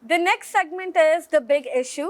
The next segment is the big issue.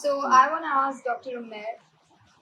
So I want to ask Dr. Umair,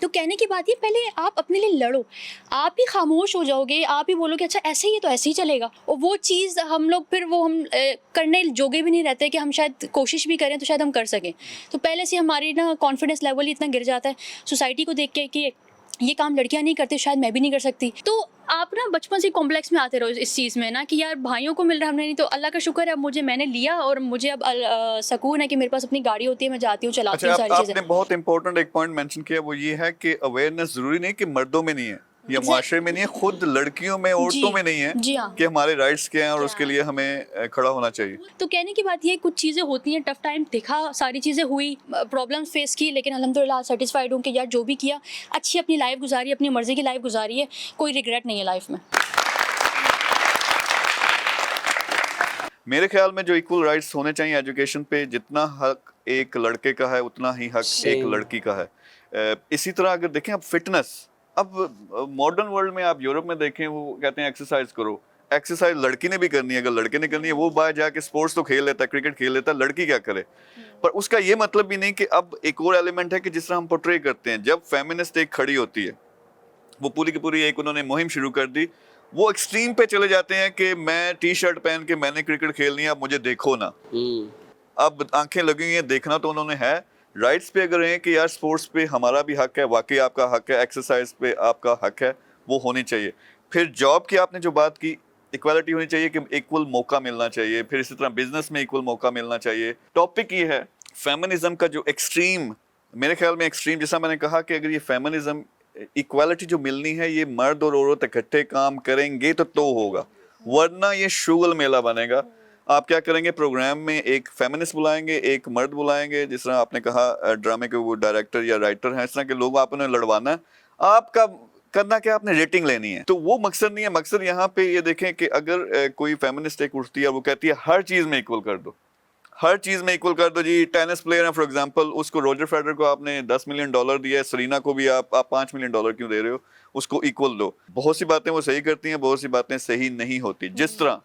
تو کہنے کی بات یہ پہلے آپ اپنے لیے لڑو. آپ ہی خاموش ہو جاؤ گے, آپ ہی بولو کہ اچھا ایسے ہی ہے تو ایسے ہی چلے گا, اور وہ چیز ہم لوگ پھر وہ ہم کرنے جوگے بھی نہیں رہتے کہ ہم شاید کوشش بھی کریں تو شاید ہم کر سکیں. تو پہلے سے ہماری نا کانفیڈنس لیول ہی اتنا گر جاتا ہے سوسائٹی کو دیکھ کے کہ یہ کام لڑکیاں نہیں کرتی, شاید میں بھی نہیں کر سکتی. تو آپ نا بچپن سے کمپلیکس میں آتے رہو اس چیز میں نا کہ یار بھائیوں کو مل رہا ہم نے نہیں, تو اللہ کا شکر ہے اب میں نے لیا, اور مجھے اب سکون ہے کہ میرے پاس اپنی گاڑی ہوتی ہے, میں جاتی ہوں, چلاتی ہوں اچھا ساری آپ چیزیں. نے بہت امپورٹنٹ ایک پوائنٹ مینشن کیا, وہ یہ ہے کہ اویئرنیس ضروری نہیں کہ مردوں میں نہیں ہے یا معاشرے میں نہیں ہے, خود لڑکیوں میں, عورتوں میں نہیں ہے جی ہاں. کہ ہمارے رائٹس کیا ہیں اور اس کے لیے ہمیں کھڑا ہونا چاہیے. تو کہنے کی بات یہ کچھ چیزیں ہوتی ہیں, ٹف ٹائم دیکھا, ساری چیزیں ہوئی, پرابلم فیس کی, لیکن الحمدللہ سیٹسفائیڈ ہوں کہ یار جو بھی کیا اچھی اپنی لائف گزاری, اپنی مرضی کی لائف گزاری ہے, کوئی ریگریٹ نہیں ہے لائف میں. میرے خیال میں جو ایکول رائٹس ہونے چاہیے ایجوکیشن پہ, جتنا حق ایک لڑکے کا ہے اتنا ہی حق ایک لڑکی کا ہے. اسی طرح اگر دیکھیں اب فٹنس, اب ماڈرن ورلڈ میں آپ یورپ میں دیکھیں وہ کہتے ہیں ایکسرسائز کرو, ایکسرسائز لڑکی نے بھی کرنی ہے, اگر لڑکے نے کرنی ہے وہ باہر جا کے سپورٹس تو کھیل لیتا ہے, کرکٹ کھیل لیتا ہے, لڑکی کیا کرے. پر اس کا یہ مطلب بھی نہیں کہ اب ایک اور ایلیمنٹ ہے کہ جس طرح ہم پورٹرے کرتے ہیں, جب فیمنسٹ ایک کھڑی ہوتی ہے, وہ پوری کی پوری ایک انہوں نے مہم شروع کر دی, وہ ایکسٹریم پہ چلے جاتے ہیں کہ میں ٹی شرٹ پہن کے میں نے کرکٹ کھیلنی ہے, اب مجھے دیکھو نا. اب آنکھیں لگی ہوئی ہیں, دیکھنا تو انہوں نے ہے. رائٹس پہ اگر ہیں کہ یار سپورٹس پہ ہمارا بھی حق ہے, واقعی آپ کا حق ہے, ایکسرسائز پہ آپ کا حق ہے, وہ ہونی چاہیے. پھر جاب کی آپ نے جو بات کی, ایکوالٹی ہونی چاہیے کہ ایکول موقع ملنا چاہیے. پھر اسی طرح بزنس میں ایکول موقع ملنا چاہیے. ٹاپک یہ ہے فیمنزم کا جو ایکسٹریم, میرے خیال میں ایکسٹریم, جیسا میں نے کہا کہ اگر یہ فیمنزم ایکوالٹی جو ملنی ہے یہ مرد اور عورت اکٹھے کام کریں گے تو ہوگا, ورنہ یہ شغل میلہ بنے گا. آپ کیا کریں گے, پروگرام میں ایک فیمنسٹ بلائیں گے, ایک مرد بلائیں گے, جس طرح آپ نے کہا ڈرامے کے وہ ڈائریکٹر یا رائٹر ہیں, اس طرح کے لوگ آپ نے لڑوانا ہے. آپ کا کرنا کیا, آپ نے ریٹنگ لینی ہے. تو وہ مقصد نہیں ہے. مقصد یہاں پہ یہ دیکھیں کہ اگر کوئی فیمنسٹ ایک اٹھتی ہے, وہ کہتی ہے ہر چیز میں ایکول کر دو, ہر چیز میں ایکول کر دو. جی ٹینس پلیئر ہیں فار ایگزامپل, اس کو روجر فیڈرر کو آپ نے $10 ملین دیا ہے, سرینا کو بھی آپ $5 ملین کیوں دے رہے ہو, اس کو ایکول دو. بہت سی باتیں وہ صحیح کرتی ہیں, بہت سی باتیں صحیح نہیں ہوتی. جس طرح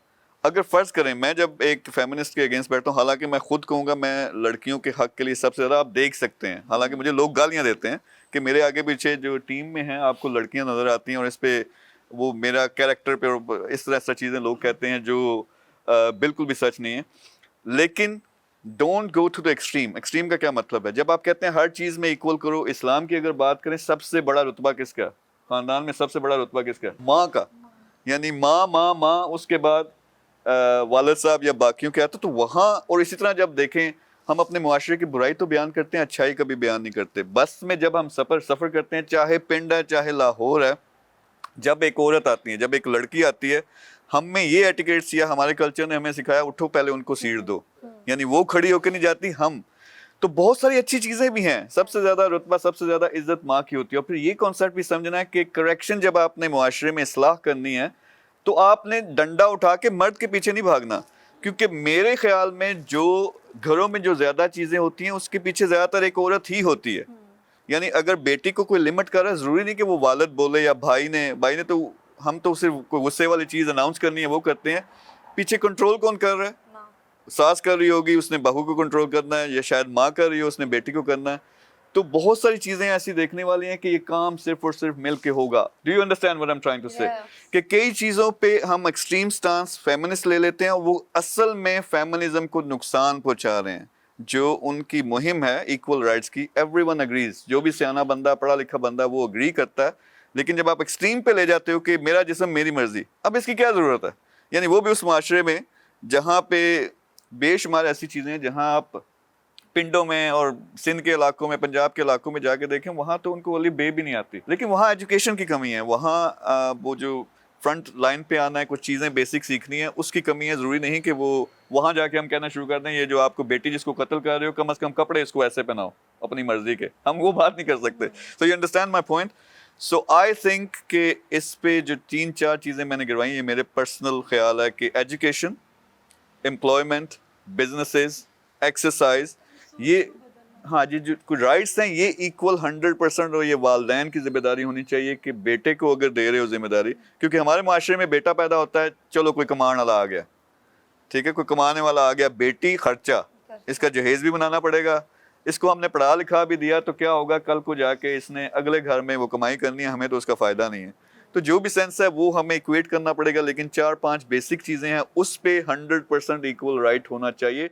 اگر فرض کریں میں جب ایک فیمنسٹ کے اگینسٹ بیٹھتا ہوں, حالانکہ میں خود کہوں گا میں لڑکیوں کے حق کے لیے سب سے زیادہ, آپ دیکھ سکتے ہیں, حالانکہ مجھے لوگ گالیاں دیتے ہیں کہ میرے آگے پیچھے جو ٹیم میں ہیں آپ کو لڑکیاں نظر آتی ہیں, اور اس پہ وہ میرا کیریکٹر پہ اس طرح چیزیں لوگ کہتے ہیں جو بالکل بھی سچ نہیں ہے. لیکن don't go to the extreme. Extreme کا کیا مطلب ہے, جب آپ کہتے ہیں ہر چیز میں ایکول کرو, اسلام کی اگر بات کریں سب سے بڑا رتبہ کس کا, خاندان میں سب سے بڑا رتبہ کس کا, ماں کا. یعنی ماں, اس کے بعد والد صاحب یا باقیوں کے آتے. تو وہاں, اور اسی طرح جب دیکھیں ہم اپنے معاشرے کی برائی تو بیان کرتے ہیں, اچھائی کبھی بیان نہیں کرتے. بس میں جب ہم سفر کرتے ہیں, چاہے پنڈ ہے چاہے لاہور ہے, جب ایک عورت آتی ہے, جب ایک لڑکی آتی ہے, ہم میں یہ ایٹیکیٹس یا ہمارے کلچر نے ہمیں سکھایا اٹھو پہلے ان کو سیٹ دو, یعنی وہ کھڑی ہو کے نہیں جاتی, ہم. تو بہت ساری اچھی چیزیں بھی ہیں. سب سے زیادہ رتبہ, سب سے زیادہ عزت ماں کی ہوتی ہے. اور پھر یہ کانسیپٹ بھی سمجھنا ہے کہ کریکشن جب آپ نے معاشرے میں اصلاح کرنی ہے تو آپ نے ڈنڈا اٹھا کے مرد کے پیچھے نہیں بھاگنا, کیونکہ میرے خیال میں جو گھروں میں جو زیادہ چیزیں ہوتی ہیں اس کے پیچھے زیادہ تر ایک عورت ہی ہوتی ہے. یعنی اگر بیٹی کو کوئی لمٹ کر رہا ہے, ضروری نہیں کہ وہ والد بولے یا بھائی نے تو ہم تو صرف کوئی غصے والی چیز اناؤنس کرنی ہے وہ کرتے ہیں. پیچھے کنٹرول کون کر رہا ہے, ساس کر رہی ہوگی, اس نے بہو کو کنٹرول کرنا ہے, یا شاید ماں کر رہی ہو, اس نے بیٹی کو کرنا ہے. تو بہت ساری چیزیں ایسی دیکھنے والی ہیں کہ یہ کام صرف اور صرف مل کے ہوگا. Do you understand what I'm trying to say? کہ کئی چیزوں پہ ہم ایکسٹریم سٹانس فیمنسٹ لے لیتے ہیں, وہ اصل میں فیمنزم کو نقصان پہنچا رہے ہیں. جو ان کی مہم ہے ایکول رائٹس کی, ایوری ون اگریز, جو بھی سیانہ بندہ, پڑھا لکھا بندہ, وہ اگری کرتا ہے. لیکن جب آپ ایکسٹریم پہ لے جاتے ہو کہ میرا جسم میری مرضی, اب اس کی کیا ضرورت ہے. یعنی وہ بھی اس معاشرے میں جہاں پہ بے شمار ایسی چیزیں ہیں, جہاں آپ پنڈوں میں اور سندھ کے علاقوں میں, پنجاب کے علاقوں میں جا کے دیکھیں, وہاں تو ان کو والی بے بھی نہیں آتی. لیکن وہاں ایجوکیشن کی کمی ہے, وہاں وہ جو فرنٹ لائن پہ آنا ہے, کچھ چیزیں بیسک سیکھنی ہے, اس کی کمی ہے. ضروری نہیں کہ وہ وہاں جا کے ہم کہنا شروع کر دیں یہ جو آپ کو بیٹی جس کو قتل کر رہے ہو, کم از کم کپڑے اس کو ایسے پہناؤ اپنی مرضی کے. ہم وہ بات نہیں کر سکتے. So you understand my point. So I think کہ اس پہ جو 3-4 چیزیں میں نے گروائی, یہ میرے پرسنل خیال ہے کہ ایجوکیشن, امپلائمنٹ, بزنسز, ایکسرسائز, یہ ہاں جی جو رائٹس ہیں یہ ایکول 100%, اور یہ والدین کی ذمہ داری ہونی چاہیے کہ بیٹے کو اگر دے رہے ہو ذمہ داری, کیونکہ ہمارے معاشرے میں بیٹا پیدا ہوتا ہے, چلو کوئی کمانے والا آ گیا, ٹھیک ہے, کوئی کمانے والا آ گیا, بیٹی خرچہ, اس کا جہیز بھی بنانا پڑے گا, اس کو ہم نے پڑھا لکھا بھی دیا تو کیا ہوگا کل کو جا کے اس نے اگلے گھر میں وہ کمائی کرنی ہے, ہمیں تو اس کا فائدہ نہیں ہے. تو جو بھی سینس ہے وہ ہمیں ایکویٹ کرنا پڑے گا, لیکن 4-5 بیسک چیزیں ہیں اس پہ 100% ایکول رائٹ ہونا چاہیے.